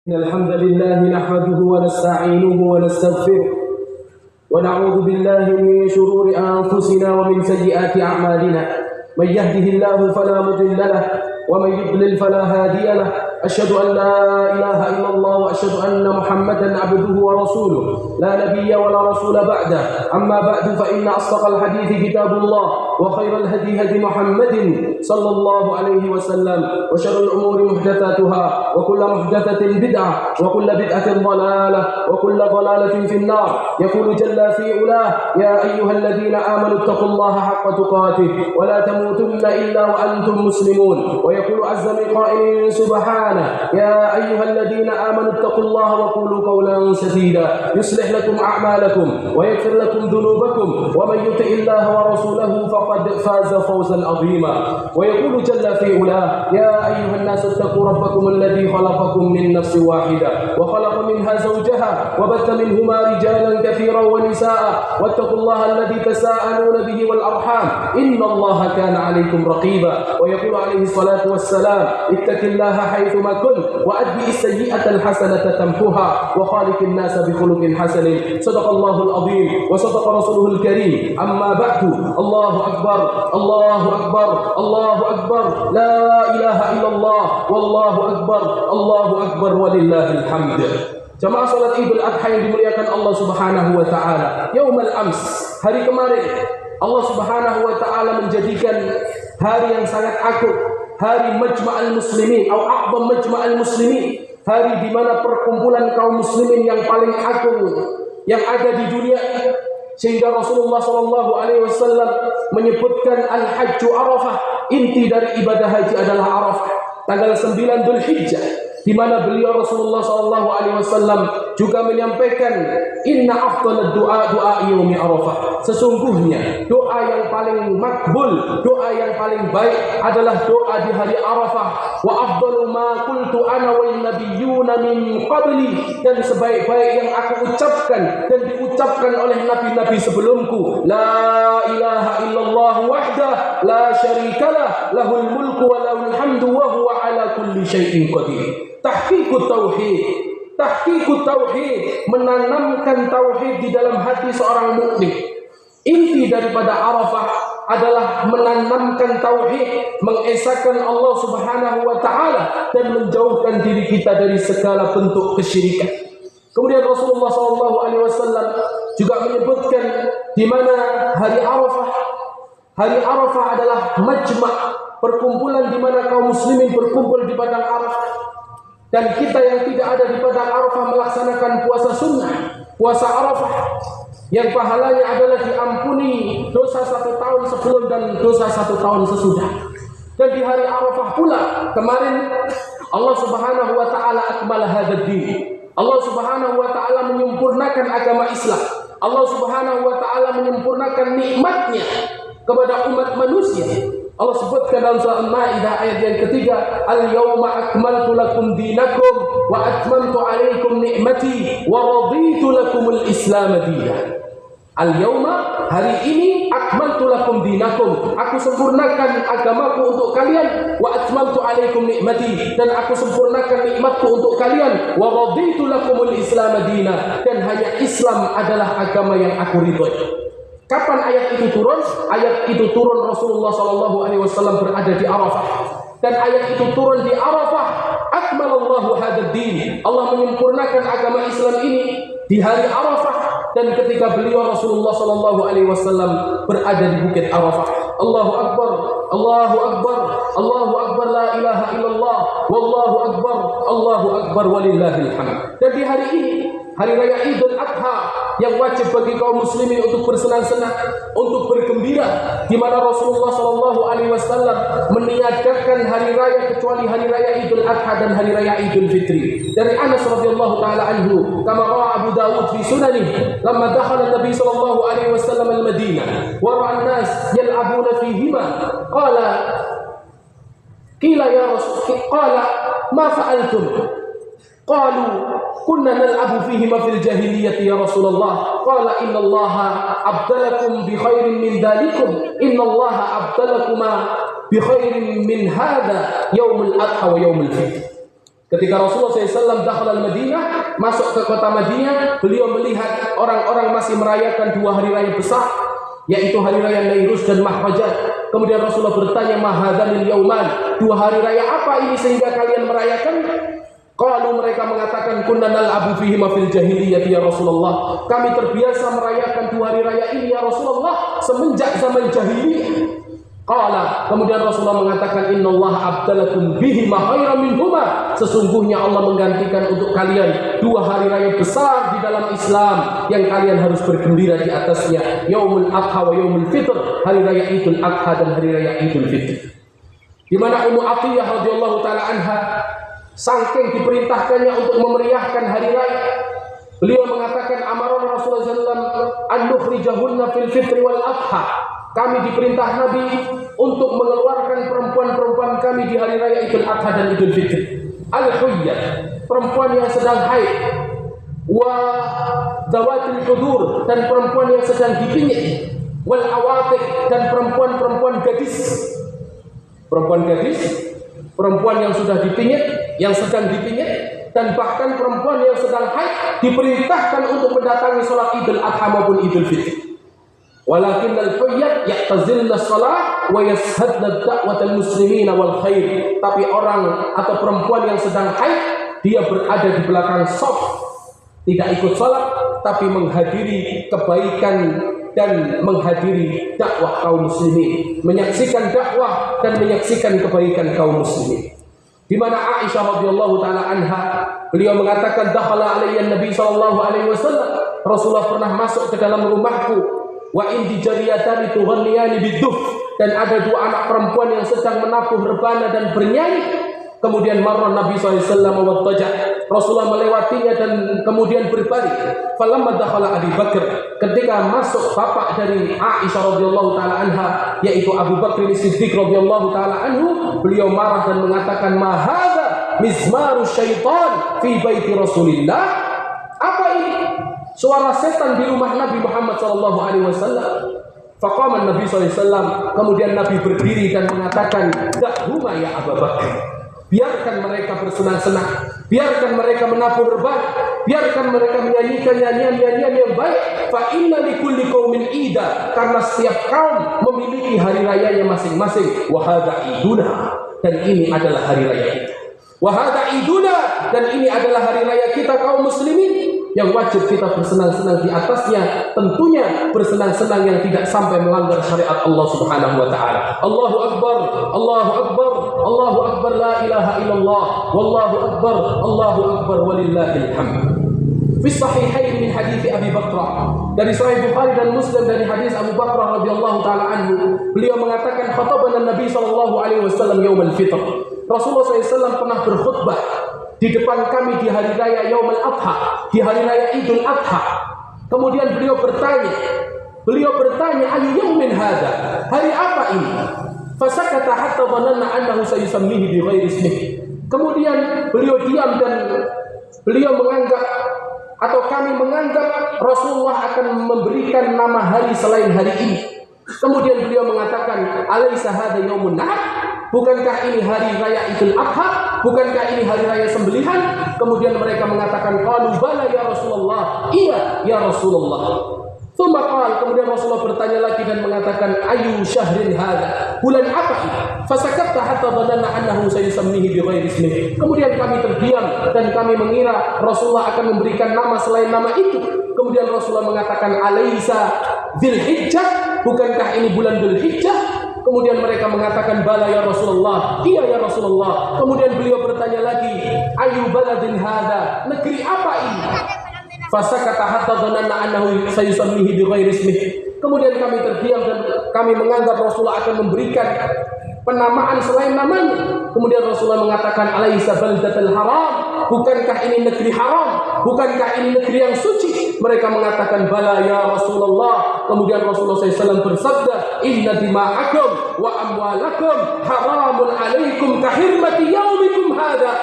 إن الحمد لله نحمده ونستعينه ونستغفره ونعوذ بالله من شرور أنفسنا ومن سيئات أعمالنا. من يهده الله فلا مضل له ومن يضلل فلا هادي له. أشهد أن لا إله إلا الله وأشهد أن محمدا عبده ورسوله لا نبي ولا رسول بعده. أما بعد فإن أصدق الحديث كتاب الله وخير الهدي هدي محمد صلى الله عليه وسلم وشر الأمور محدثاتها وكل محدثة بدعة وكل بدعة ضلالة وكل ضلالة في النار. يقول جل في علاه: يا أيها الذين آمنوا اتقوا الله حق تقاته ولا تموتن إلا وأنتم مسلمون. ويقول عز من قائل سبحانه: يا أيها الذين آمنوا اتقوا الله وقولوا قولا سديدا يصلح لكم أعمالكم ويغفر لكم ذنوبكم ومن يطع الله ورسوله فقد فاز فوزا عظيما. ويقول جل في علاه: يا أيها الناس اتقوا ربكم الذي خلقكم من نفس واحدة وخلق منها زوجها وبث منهما رجالا كثيرا ونساء واتقوا الله الذي تساءلون به والأرحام إن الله كان عليكم رقيبا. ويقول عليه الصلاة والسلام: اتق الله حيثما كنت وأتبع السيئة الحسنة تمحها وخالق الناس بخلق حسن. صدق الله العظيم وصدق رسوله الكريم. أما بعد، الله أكبر الله أكبر الله أكبر لا إله إلا الله والله أكبر الله أكبر ولله الحمد. Jamaah salat Idul Adha yang dimuliakan Allah Subhanahu wa taala. Yaumal Ams, hari kemarin Allah Subhanahu wa taala menjadikan hari yang sangat agung, hari Majma'al Muslimin atau A'zam Majma'al Muslimin, hari di mana perkumpulan kaum muslimin yang paling agung yang ada di dunia, sehingga Rasulullah sallallahu alaihi wasallam menyebutkan al-hajju Arafah, inti dari ibadah haji adalah Arafah, tanggal 9 Dzulhijjah, di mana beliau Rasulullah sallallahu alaihi wasallam juga menyampaikan inna afdhalad du'a yaumi Arafah. Sesungguhnya doa yang paling makbul, doa yang paling baik adalah doa di hari Arafah. Wa afdalu ma qultu ana wal nabiyyuna min qabli, dan sebaik-baik yang aku ucapkan dan diucapkan oleh nabi-nabi sebelumku, la ilaha illallah wahdah la syarikalah lahul mulku wa lahul hamdu wa huwa ala kulli syai'in qadir. Tahqiqut tauhid, menanamkan tauhid di dalam hati seorang mukmin. Inti daripada Arafah adalah menanamkan tauhid, mengesahkan Allah Subhanahu wa taala dan menjauhkan diri kita dari segala bentuk kesyirikan. Kemudian Rasulullah sallallahu alaihi wasallam juga menyebutkan di mana hari Arafah adalah majma', perkumpulan di mana kaum muslimin berkumpul di padang Arafah. Dan kita yang tidak ada di padang Arafah melaksanakan puasa sunnah, puasa Arafah, yang pahalanya adalah diampuni dosa 1 tahun sebelum dan dosa 1 tahun sesudah. Dan di hari Arafah pula kemarin Allah Subhanahu wa taala akmal hadzal din. Allah Subhanahu wa taala menyempurnakan agama Islam. Allah Subhanahu wa taala menyempurnakan nikmatnya kepada umat manusia. Allah sebutkan dalam surah Al-Maidah ayat yang ketiga, al-yawma akmaltu lakum dinakum wa atmamtu alaikum ni'mati wa raditu lakumul Islam dinan. Al-yawma, hari ini, akmaltu lakum dinakum, aku sempurnakan agamaku untuk kalian, wa atmamtu alaikum ni'mati, dan aku sempurnakan nikmatku untuk kalian, wa raditu lakumul Islam dinan, dan hanya Islam adalah agama yang aku ridhoi. Kapan ayat itu turun? Ayat itu turun Rasulullah sallallahu alaihi wasallam berada di Arafah. Dan ayat itu turun di Arafah. Akmalallahu hadzal din. Allah menyempurnakan agama Islam ini di hari Arafah, dan ketika beliau Rasulullah sallallahu alaihi wasallam berada di bukit Arafah. Allahu akbar, Allahu akbar, Allahu akbar, la ilaha illallah, wallahu akbar walillahil hamd. Dan di hari ini, hari raya Idul Adha, yang wajib bagi kaum muslimin untuk bersenang-senang, untuk bergembira, di mana Rasulullah sallallahu alaihi wasallam meniadakan hari raya kecuali hari raya Idul Adha dan hari raya Idul Fitri. Dari Anas radhiyallahu taala anhu, kama rawa Abu Dawud fi sunanihi, lamma dakhala Nabi sallallahu alaihi wasallam al-Madinah wa ra'a an-nas yal'abuna fihima, qila ya Rasul, qala ma fa'altum? Qalu kunna nal'abu fihima fil jahiliyyati ya Rasulullah. Qala innallaha abdalakum bi khairin min dhalikum, innallaha abdalakuma bi khairin min hadha yaumul adha wa yaumul fitr. Ketika Rasulullah SAW dakhala al-Madinah, masuk ke kota Madinah, beliau melihat orang-orang masih merayakan 2 hari raya besar, yaitu hari raya Nairuz dan Mahfajat. Kemudian Rasulullah bertanya, "Ma hadzanil yauman?" 2 hari raya apa ini sehingga kalian merayakan? Kalau mereka mengatakan, "Kunna nal'abu fihi ma fil jahiliyah ya Rasulullah." Kami terbiasa merayakan 2 hari raya ini ya Rasulullah semenjak zaman jahiliyah. Qala, kemudian Rasulullah mengatakan, "Innallaha abdalakum bihi ma khairan minhuma." Sesungguhnya Allah menggantikan untuk kalian 2 hari raya besar di dalam Islam yang kalian harus bergembira di atasnya, Yaumul Adha wa Yaumul Fitr, hari raya Idul Adha dan hari raya Idul Fitr. Di mana Ummu Atiyah radhiyallahu taala anha saking diperintahkannya untuk memeriahkan hari raya, beliau mengatakan, "Amarana Rasulullah sallallahu alaihi wasallam an nukhrijahunna fil fitri wal adha." Kami diperintah Nabi untuk mengeluarkan perempuan-perempuan kami di hari raya Idul Adha dan Idul Fitri. Al-Huyyah, perempuan yang sedang haid, wa zawatil hudur, dan perempuan yang sedang dipingit, wal awatik, dan perempuan-perempuan gadis. Perempuan gadis, perempuan yang sudah dipingit, yang sedang dipingit, dan bahkan perempuan yang sedang haid diperintahkan untuk mendatangi sholat Idul Adha maupun Idul Fitri. Walakin al-huyyat ya'tazilna shalah wa yashhadna da'watal muslimina wal khair. Tapi orang atau perempuan yang sedang haid, dia berada di belakang shaf, tidak ikut salat tapi menghadiri kebaikan dan menghadiri dakwah kaum muslimin, menyaksikan dakwah dan menyaksikan kebaikan kaum muslimin. Di mana Aisyah radhiyallahu taala anha, beliau mengatakan, "Dakhala alayya Nabi sallallahu alaihi wasallam." Rasulullah pernah masuk ke dalam rumahku. Wa indi jariyatani tughanniyani biduf, dan ada 2 anak perempuan yang sedang menabuh rebana dan bernyanyi. Kemudian marra Nabi SAW wa taja, Rasulullah melewatinya dan kemudian berbalik. Falamma dakhala Abu Bakar, ketika masuk bapak dari Aisyah radhiyallahu taala anha, yaitu Abu Bakar As-Siddiq radhiyallahu taala anhu, beliau marah dan mengatakan, "Ma hadza mizmaru syaitan fi baiti Rasulillah." Apa ini? Suara setan di rumah Nabi Muhammad SAW. Faqama Nabi SAW, kemudian Nabi berdiri dan mengatakan, "Da'huma ya Abu Bakar." Biarkan mereka bersenang-senang, biarkan mereka menabuh rebana, biarkan mereka menyanyikan nyanyian-nyanyian yang baik. Fa inna likulli qaumin ida, karena setiap kaum memiliki hari rayanya masing-masing. Wa hadza iduna, dan ini adalah hari raya kita. Wa hadza iduna, dan ini adalah hari raya kita kaum muslimin, yang wajib kita bersenang-senang di atasnya, tentunya bersenang-senang yang tidak sampai melanggar syariat Allah Subhanahu wa taala. Allahu akbar, Allahu akbar, Allahu akbar, la ilaha illallah, wallahu akbar, Allahu akbar, walillahil hamd. Fi sahihain min hadits Abi Bakrah, dari Sahih Bukhari dan Muslim dari hadis Abu Bakrah radhiyallahu taala anhu, beliau mengatakan, "Khatabana Nabi sallallahu alaihi wasallam yaumul fitr." Rasulullah SAW pernah berkhutbah di depan kami di hari raya Yaumul Adha, di hari raya Idul Adha. Kemudian beliau bertanya, "Ayu yaumin hadza?" Hari apa ini? Fasakata hatta dhananna annahu sayusammihi bi ghairi ismihi. Kemudian beliau diam dan beliau menganggap atau kami menganggap Rasulullah akan memberikan nama hari selain hari ini. Kemudian beliau mengatakan, "Alaisa hadza yaumun nahr?" Bukankah ini hari raya Idul Adha? Bukankah ini hari raya sembelihan? Kemudian mereka mengatakan, "Qalu bala ya Rasulullah." Iya ya Rasulullah. Tsumma qala, kemudian Rasulullah bertanya lagi dan mengatakan, "Ayu syahrin hadza?" Bulan apa ini? Fasakatta hatta dhananna annahu sayusammihi bi ghairi ismihi. Kemudian kami terdiam dan kami mengira Rasulullah akan memberikan nama selain nama itu. Kemudian Rasulullah mengatakan, "Alaisa Dzulhijjah? Bukankah ini bulan Dzulhijjah?" Kemudian mereka mengatakan, "Bala ya Rasulullah." Iya ya Rasulullah. Kemudian beliau bertanya lagi, "Ayu baladin hadza?" Negeri apa ini? Fasakata hatta dhananna annahu sayusammihi bi ghairi ismihi. Kemudian kami terdiam dan kami menganggap Rasulullah akan memberikan penamaan selain namanya. Kemudian Rasulullah mengatakan, "Alaisa baldatul haram? Bukankah ini negeri haram? Bukankah ini negeri yang suci?" Mereka mengatakan, "Bala ya Rasulullah." Kemudian Rasulullah SAW bersabda, "Inna dima'akum wa amwalakum haramun alaikum kahirmati yaumikum hadha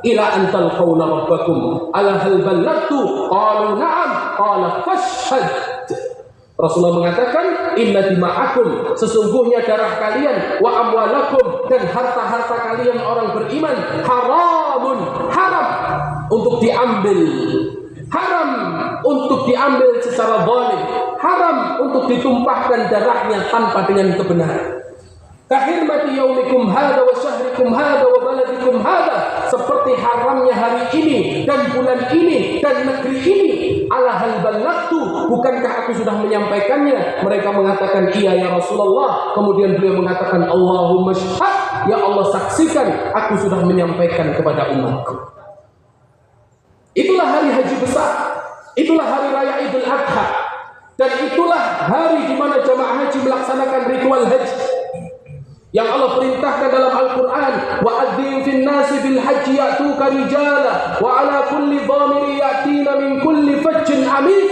ila an talqawna rabbakum. Ala hal ballagtu? Qalu na'am. Qala fashhad." Rasulullah mengatakan, "Inna dima'akum, sesungguhnya darah kalian, wa amwalakum, dan harta-harta kalian orang beriman, haramun haramun, haram untuk diambil, haram untuk diambil secara zalim, haram untuk ditumpahkan darahnya tanpa dengan kebenaran. Kahirmati yaumikum hada wa syahrikum hada wa baladikum hada, seperti haramnya hari ini dan bulan ini dan negeri ini. Ala hal ballagtu, bukankah aku sudah menyampaikannya? Mereka mengatakan iya ya Rasulullah. Kemudian beliau mengatakan Allahumma syhad, ya Allah saksikan aku sudah menyampaikan kepada umatku. Itulah hari haji besar, itulah hari raya Idul Adha, dan itulah hari di mana jamaah haji melaksanakan ritual haji yang Allah perintahkan dalam Al-Quran. Wa'adzim fin nasi bil haji ya'tuka rijala wa ala kulli dhamiri ya'tina min kulli fajjin amiq.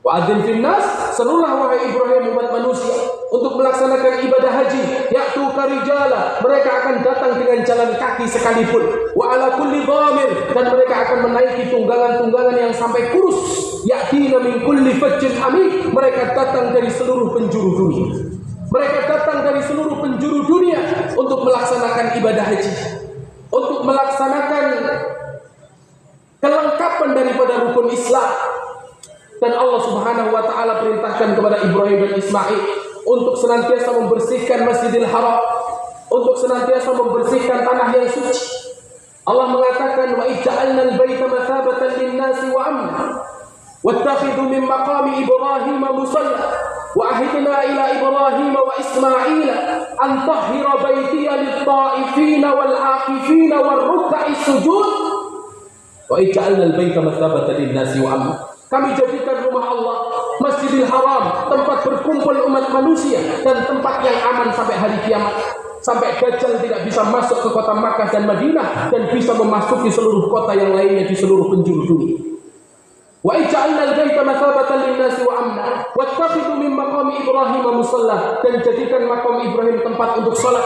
Wa'adzim fin nas, serulah wahai Ibrahim umat manusia untuk melaksanakan ibadah haji. Ya'tuka rijala, mereka akan datang dengan jalan kaki sekalipun. Wa ala kulli dhamir, dan mereka akan menaiki tunggangan-tunggangan yang sampai kurus. Ya'tina min kulli fajjin amiq, mereka datang dari seluruh penjuru dunia. Mereka datang dari seluruh penjuru dunia untuk melaksanakan ibadah haji, untuk melaksanakan kelengkapan daripada rukun Islam. Dan Allah Subhanahu wa taala perintahkan kepada Ibrahim dan Ismail untuk senantiasa membersihkan Masjidil Haram, untuk senantiasa membersihkan tanah yang suci. Allah mengatakan wa ij'alnal baita mathabatan lin-nasi wa amna wattakhidhu min maqami Ibrahim musalla. وَأَهِدْنَا إِلَى إِبْرَاهِيمَ وَإِسْمَاعِيلَ أَنْ طَهِّرَ بَيْتِيَ لِلطَّائِفِينَ وَالْعَاكِفِينَ وَالرُّكَّعِ السُّجُودِ وَإِجْعَلْنَا الْبَيْتَ مَثَابَةً لِلنَّاسِ وَأَمْنًا. Kami jadikan rumah Allah, Masjidil Haram, tempat berkumpul umat manusia dan tempat yang aman sampai hari kiamat. Sampai Dajjal tidak bisa masuk ke kota Makkah dan Madinah dan bisa memasuki seluruh kota yang lainnya di seluruh penjuru dunia. Wa ij'alna al-baita mathabatan lin-nasi wa amna wattakhidhu min maqami Ibrahim musalla, dan jadikan makam Ibrahim tempat untuk salat.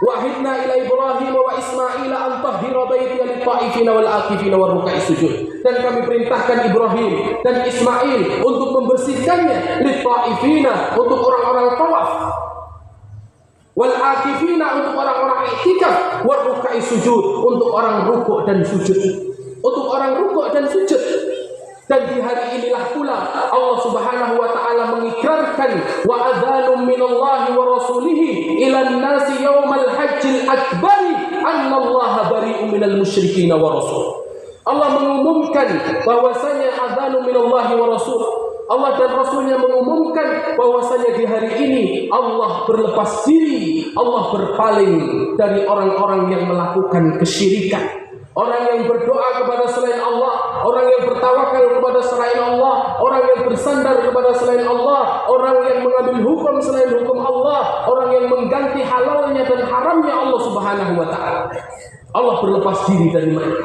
Wa ahidna ila Ibrahim wa Ismail an tahhira baiti lit-ta'ifina wal-akifina war-ruk'is sujud, dan kami perintahkan Ibrahim dan Ismail untuk membersihkannya, lit-ta'ifina untuk orang-orang tawaf, wal-akifina untuk orang-orang i'tikaf, war-ruk'is sujud untuk orang rukuk dan sujud, untuk orang rukuk dan sujud. Dan di hari inilah pula Allah Subhanahu wa taala mengikrarkan wa adzanum minallahi wa rasulihi ilan nasi yaumal hajjil akbar annallaha bari'un minal musyrikin wa rasul. Allah mengumumkan bahwasanya adzanum minallahi wa rasul, Allah dan Rasulnya mengumumkan bahwasanya di hari ini Allah berlepas diri, Allah berpaling dari orang-orang yang melakukan kesyirikan. Orang yang berdoa kepada selain Allah, orang yang bertawakal kepada selain Allah, orang yang bersandar kepada selain Allah, orang yang mengambil hukum selain hukum Allah, orang yang mengganti halalnya dan haramnya Allah Subhanahu wa taala. Allah berlepas diri dari mereka.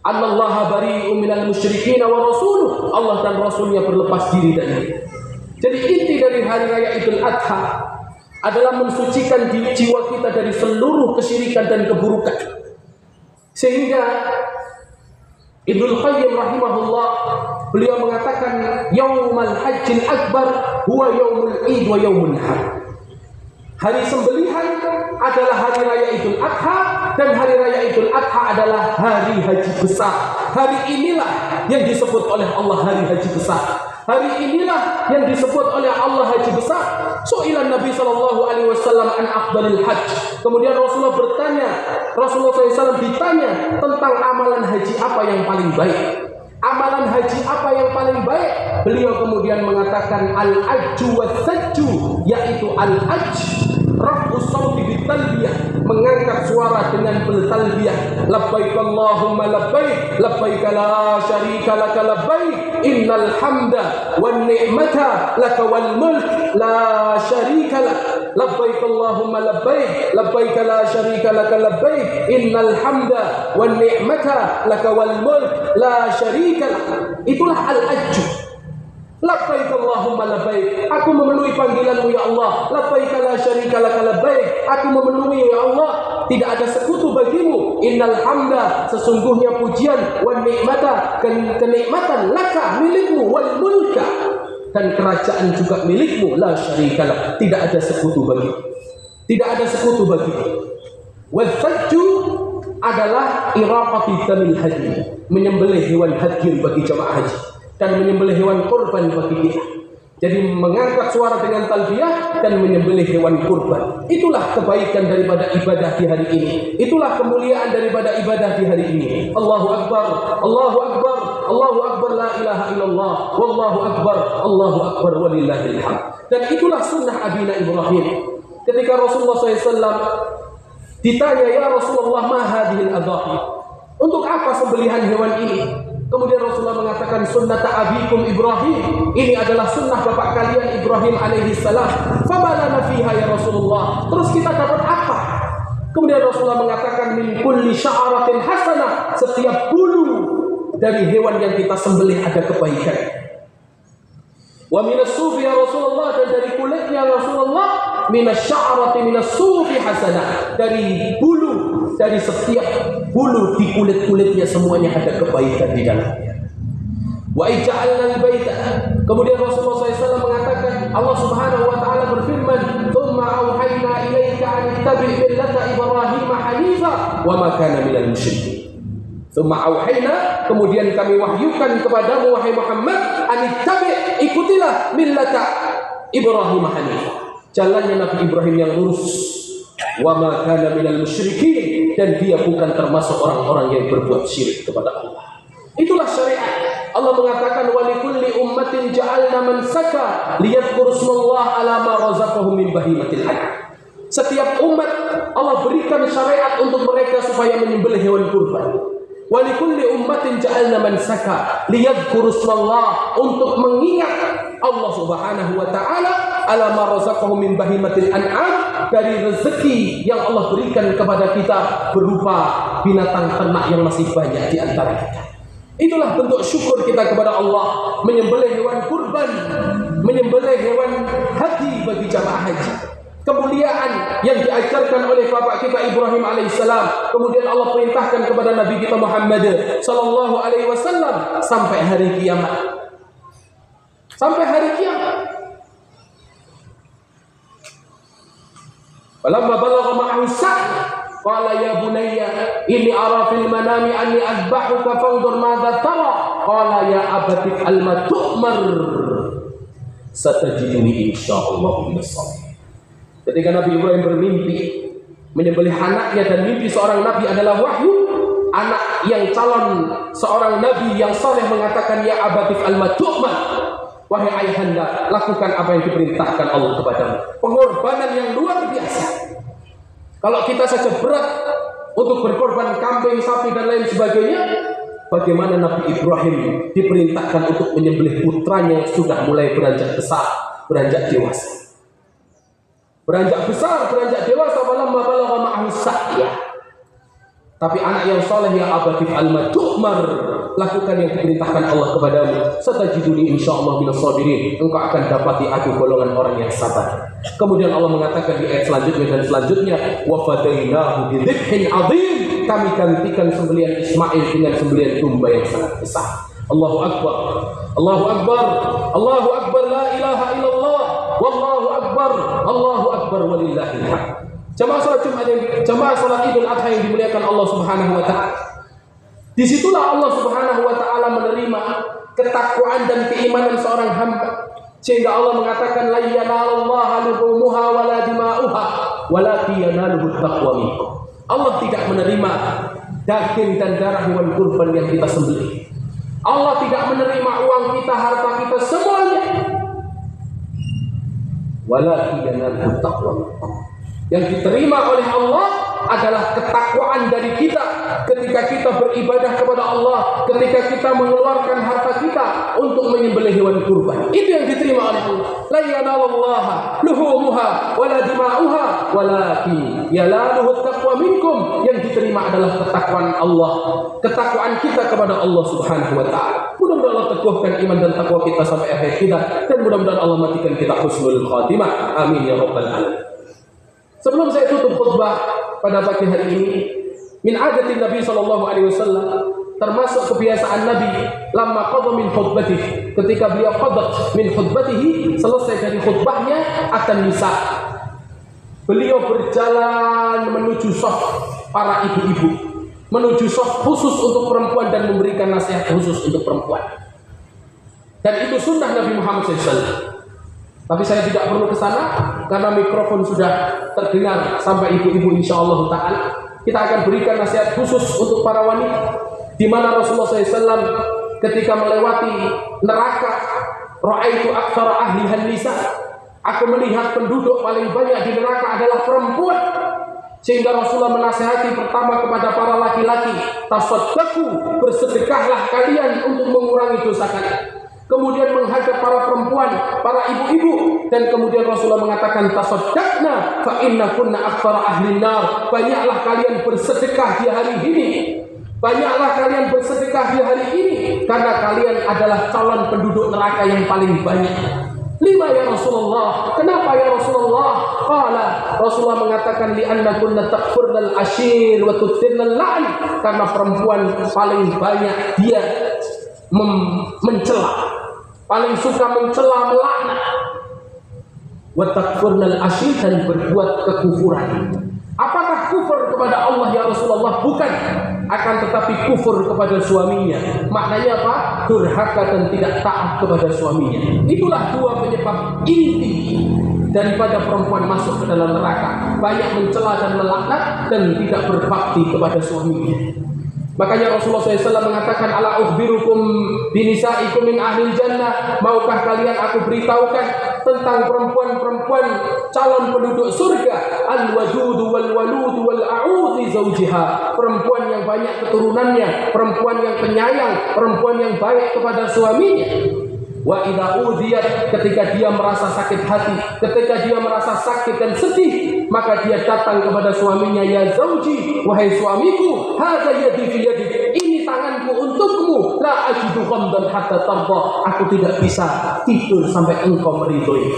Annallaha bari'un minal musyrikin wa rasuluh, Allah dan Rasulnya berlepas diri dari mereka. Jadi inti dari hari raya Idul Adha adalah mensucikan jiwa kita dari seluruh kesyirikan dan keburukan. Sehingga Ibnu Qayyim rahimahullah beliau mengatakan Yaumul Hajjil Akbar huwa yaumul Id wa yaumul Har. Hari sembelihan adalah hari raya Idul Adha, dan hari raya Idul Adha adalah hari haji besar. Hari inilah yang disebut oleh Allah hari haji besar. Hari inilah yang disebut oleh Allah haji besar. Su'ilan Nabi sallallahu alaihi wasallam an afdalil hajj. Kemudian Rasulullah bertanya, Rasulullah SAW ditanya tentang amalan haji apa yang paling baik. Amalan haji apa yang paling baik? Beliau kemudian mengatakan al-ajju was-sajju, yaitu al-ajj raf'us sauti bitalbiyah, mengangkat suara dengan bertalbiyah. Labbaik Allahumma labbaik, labbaik la syarika laka labbaik, innal hamda wan ni'mata laka wal mulk la syarika lak. Labbaik Allahumma labbaik, labbaik la syarika laka labbaik, innal hamda wan ni'mata laka wal mulk la syarika lak. Itulah al-ajju. Labbaik Allahumma labbaik, aku memenuhi panggilanmu ya Allah. Labbaik la syarika laka labbaik, aku memenuhi ya Allah, tidak ada sekutu bagimu. Innal hamda, sesungguhnya pujian, wan ni'mata, kenikmatan, laka, milikmu, wal mulka, dan kerajaan juga milikmu, la syarika lak, tidak ada sekutu bagimu. Tidak ada sekutu bagimu. Wal sajju, adalah iraqati damil haji, menyembelih hewan haji bagi jamaah haji dan menyembelih hewan kurban bagi kita. Jadi mengangkat suara dengan talbiyah dan menyembelih hewan kurban. Itulah kebaikan daripada ibadah di hari ini. Itulah kemuliaan daripada ibadah di hari ini. Allahu Akbar, Allahu Akbar, Allahu Akbar, la ilaha illallah, wallahu akbar, Allahu Akbar, walillahil hamd. Dan itulah sunnah Abina Ibrahim. Ketika Rasulullah SAW ditanya, ya Rasulullah, ma hadhil adhahi? Untuk apa sembelihan hewan ini? Kemudian Rasulullah mengatakan, sunnata abikum Ibrahim. Ini adalah sunnah bapak kalian Ibrahim alaihi salam. Famalana fiha ya Rasulullah. Terus kita dapat apa? Kemudian Rasulullah mengatakan, min kulli sya'aratin hasanah. Setiap bulu dari hewan yang kita sembelih ada kebaikan. Wa minas sufi ya Rasulullah, dan dari kulitnya Rasulullah, minas sya'arati minas sufi hasanah. Dari bulu, dari setiap bulu di kulit-kulitnya semuanya ada kebaikan di dalamnya. Wa ij'alna al-baita. Kemudian Rasulullah SAW mengatakan, Allah Subhanahu wa taala berfirman, "Tsumma auhayna ilaika an ittabi' millata Ibrahim hanifa wa ma kana minal musyrikin." Tsumma auhayna, kemudian kami wahyukan kepadamu wahai Muhammad, an ittabi', ikutilah millata Ibrahim hanifa, jalannya Nabi Ibrahim yang lurus. Wa ma kana minal musyrikin, dan dia bukan termasuk orang-orang yang berbuat syirik kepada Allah. Itulah syariat. Allah mengatakan, wa likulli ummatin ja'alna mansaka liyadhkuru smallaha ala ma razaqahum min bahimatil an'am. Setiap umat Allah berikan syariat untuk mereka supaya menyembelih hewan kurban. Wa likulli ummatin ja'alna mansaka liyadhkuru smallaha, untuk mengingat Allah Subhanahu wa taala ala ma razaqahum min bahimatil an'am, dari rezeki yang Allah berikan kepada kita berupa binatang ternak yang masih banyak di antara kita. Itulah bentuk syukur kita kepada Allah, menyembelih hewan kurban, menyembelih hewan haji bagi jamaah haji. Kemuliaan yang diajarkan oleh bapak kita Ibrahim alaihissalam, kemudian Allah perintahkan kepada Nabi kita Muhammad sallallahu alaihi wasallam sampai hari kiamat. Sampai hari kiamat. Falamma balagha ma'ahu as-sa'i qala ya bunayya inni ara fil manami anni azbahuka fanzur madza tara qala ya abati al-ma tu'mar satajiduni insyaallah minas sabirin. Ketika Nabi Ibrahim bermimpi menyembelih anaknya, dan mimpi seorang nabi adalah wahyu, anak yang calon seorang nabi yang saleh mengatakan ya abati al-ma tu'mar, wahai ayahanda, lakukan apa yang diperintahkan Allah kepadamu. Pengorbanan yang luar biasa. Kalau kita saja berat untuk berkorban kambing, sapi dan lain sebagainya, bagaimana Nabi Ibrahim diperintahkan untuk menyembelih putranya yang sudah mulai beranjak besar, beranjak dewasa. Beranjak besar, beranjak dewasa, falamma balagha ma'ahu as-sa'ya. Tapi anak yang saleh, ya abati al-ma tu'mar, lakukan yang diperintahkan Allah kepadamu. Satajiduni insyaallah minas sabirin, engkau akan dapati aku golongan orang yang sabar. Kemudian Allah mengatakan di ayat selanjutnya dan selanjutnya, wa fadainahu bidzibhin adzim, kami gantikan sembelihan Ismail dengan sembelihan domba yang sangat besar. Allahu akbar, Allahu akbar, Allahu akbar, la ilaha illallah, wallahu akbar, Allahu akbar, walillahil hamd. Jamaah salat Jumat, jamaah salat Idul Adha yang dimuliakan Allah Subhanahu wa taala. Disitulah Allah Subhanahu wa taala menerima ketakwaan dan keimanan seorang hamba, sehingga Allah mengatakan la yanalallaha luhumuha wala dima'uha walakin yanaluhu taqwa minkum. Allah tidak menerima daging dan darah hewan kurban yang kita sembelih. Allah tidak menerima uang kita, harta kita, semuanya. Walakin yanaluhu taqwa minkum. Yang diterima oleh Allah adalah ketakwaan dari kita ketika kita beribadah kepada Allah, ketika kita mengeluarkan harta kita untuk menyembelih hewan kurban. Itu yang diterima oleh Allah. La yanalallaha luhumuha wala dima'uha walakin yanaluhu taqwa minkum. Yang diterima adalah ketakwaan Allah, ketakwaan kita kepada Allah Subhanahu wa taala. Mudah-mudahan Allah teguhkan iman dan takwa kita sampai akhir kita, dan mudah-mudahan Allah matikan kita husnul khatimah. Amin ya rabbal alamin. Sebelum saya tutup khutbah pada pagi hari ini, min adatin Nabi sallallahu alaihi wasallam, termasuk kebiasaan Nabi lamma qadha min khutbatihi, ketika beliau qadha min khutbatihi, selesai dari khutbahnya, akan nisa, beliau berjalan menuju shaf para ibu-ibu, menuju soft khusus untuk perempuan dan memberikan nasihat khusus untuk perempuan. Dan itu sunnah Nabi Muhammad SAW. Tapi saya tidak perlu ke sana karena mikrofon sudah terdengar sampai ibu-ibu insyaallah ta'ala. Kita akan berikan nasihat khusus untuk para wanita, di mana Rasulullah SAW ketika melewati neraka, ra'aitu aktsara ahlihan nisa, aku melihat penduduk paling banyak di neraka adalah perempuan. Sehingga Rasulullah menasihati pertama kepada para laki-laki, tasaddaqu, bersedekahlah kalian untuk mengurangi dosa kalian. Kemudian menghadap para perempuan, para ibu-ibu, dan kemudian Rasulullah mengatakan tasaddaqna fa innakunna aktsara ahlin nar. Banyaklah kalian bersedekah di hari ini. Banyaklah kalian bersedekah di hari ini karena kalian adalah calon penduduk neraka yang paling banyak. Lima ya Rasulullah. Kenapa ya Rasulullah? Qala, Rasulullah mengatakan li'annakunna takfurnal ashir wa tuthirnal la'n. Karena perempuan paling banyak dia mencela, paling suka mencela, melaknat. Wa takfurnal ashir, dan berbuat kekufuran. Apakah kufur kepada Allah ya Rasulullah? Bukan, akan tetapi kufur kepada suaminya. Maknanya apa? Durhaka dan tidak taat kepada suaminya. Itulah dua penyebab inti daripada perempuan masuk ke dalam neraka. Banyak mencela dan melaknat dan tidak berbakti kepada suaminya. Makanya Rasulullah SAW mengatakan, ala ukhbirukum binisaikum min ahlil jannah. Maukah kalian aku beritahukan tentang perempuan-perempuan calon penduduk surga? Al-wadudu wal-waludu wal-a'udhi zawjiha. Perempuan yang banyak keturunannya, perempuan yang penyayang, perempuan yang baik kepada suaminya. Wa idza udhiyat, ketika dia merasa sakit hati, ketika dia merasa sakit dan sedih, maka dia datang kepada suaminya, ya zauji, wahai suamiku, hadza yadi fi yadik, ini tanganku untukmu, la ajidu ghamdan hatta tarda, aku tidak bisa tidur sampai engkau meridhoi.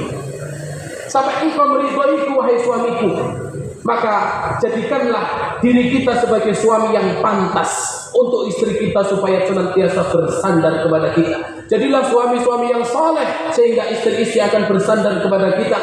Sampai engkau meridhoiku wahai suamiku. Maka jadikanlah diri kita sebagai suami yang pantas untuk istri kita supaya senantiasa bersandar kepada kita. Jadilah suami-suami yang saleh sehingga istri-istri akan bersandar kepada kita.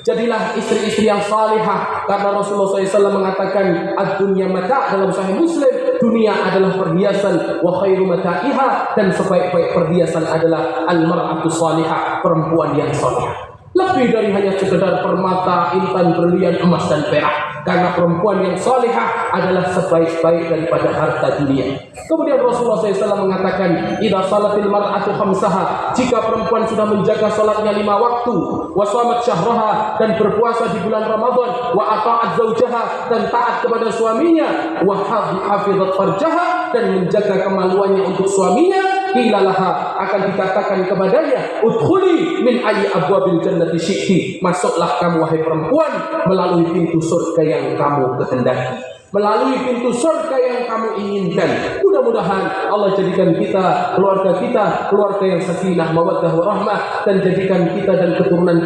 Jadilah istri-istri yang salihah, karena Rasulullah SAW mengatakan ad-dunya mata' dalam Sahih Muslim, dunia adalah perhiasan, wa khairu mata'iha, dan sebaik-baik perhiasan adalah al-mar'atu salihah, perempuan yang salihah. Lebih dari hanya sekedar permata, intan, berlian, emas dan perak. Karena perempuan yang salihah adalah sebaik-baik daripada harta dunia. Kemudian Rasulullah SAW mengatakan, idza salatil mar'atu khamsaha, jika perempuan sudah menjaga salatnya 5 waktu, wa shamat syahraha, dan berpuasa di bulan Ramadan, wa ata'at zaujaha, dan taat kepada suaminya, wa hafizat farjaha, dan menjaga kemaluannya untuk suaminya, qilalaha, akan dikatakan kepadanya, udkhuli min ayyi abwabil jannati syi'ti, masuklah kamu wahai perempuan melalui pintu surga yang kamu kehendaki, melalui pintu surga yang kamu inginkan. Mudah-mudahan Allah jadikan kita, keluarga yang sakinah, mawaddah, warahmah, dan jadikan kita dan keturunan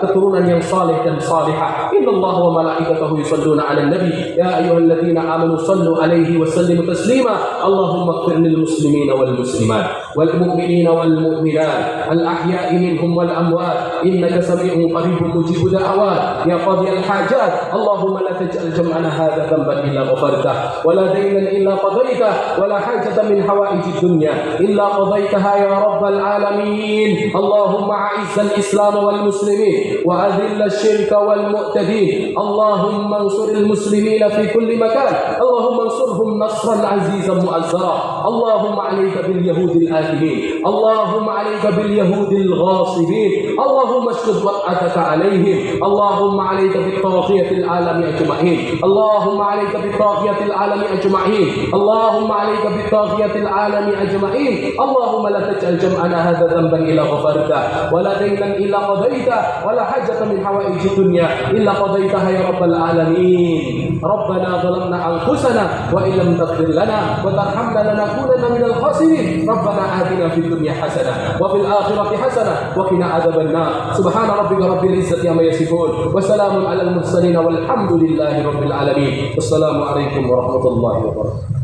keturunan yang saleh dan salihah. Innallaha wa malaikatahu yusholluna 'alan nabi, ya ayyuhalladzina amanu shallu 'alaihi wa sallimu taslima. Allahumma ighfir lil muslimina wal muslimat wal mu'minina wal mu'minat al ahya'i minhum wal amwat, innaka sami'un qaribun mujibud da'awat, ya qadiyal hajat. Allahumma la taj'al jam'ana hadha dhanban illa ghafartah, wa la daynan illa qadaitah, wa la hajatan min hawaijid dunya illa qadaitaha ya rabbal alamin. Allahumma a'izzal islam wal muslimin wa adhillal syirka wal mu'tadin. Allahumma ansuril muslimina fi kulli makan. Allahumma ansurhum nasran azizan mu'azzara. Allahumma 'alaika bil yahudil athimin. Allahumma 'alaika bil yahudil ghasibin. Allahumma ashdud wa'ataka 'alaihim. Allahumma 'alaika bit taghiyatil alami ajma'in. Allahumma 'alaika bit taghiyatil alami ajma'in. Allahumma 'alaika bit taghiyatil alami ajma'in. Allahumma la taj'al jam'ana hadha dhanban illa ghafarta, wa la daynan illa qadaita, wa la hajatan min hawaijid dunya illa qadaitaha ya rabbal alamin. Rabbana zalamna anfusana wa illam taghfir lana wa tarhamna lanakunanna minal khasirin. Rabbana atina fid dunya hasanah wa fil akhirati hasanah wa qina adzaban nar. Subhana rabbika rabbil izzati amma yasifun wa salamun alal mursalin walhamdulillahi rabbil alamin. Wassalamu alaikum warahmatullahi wabarakatuh.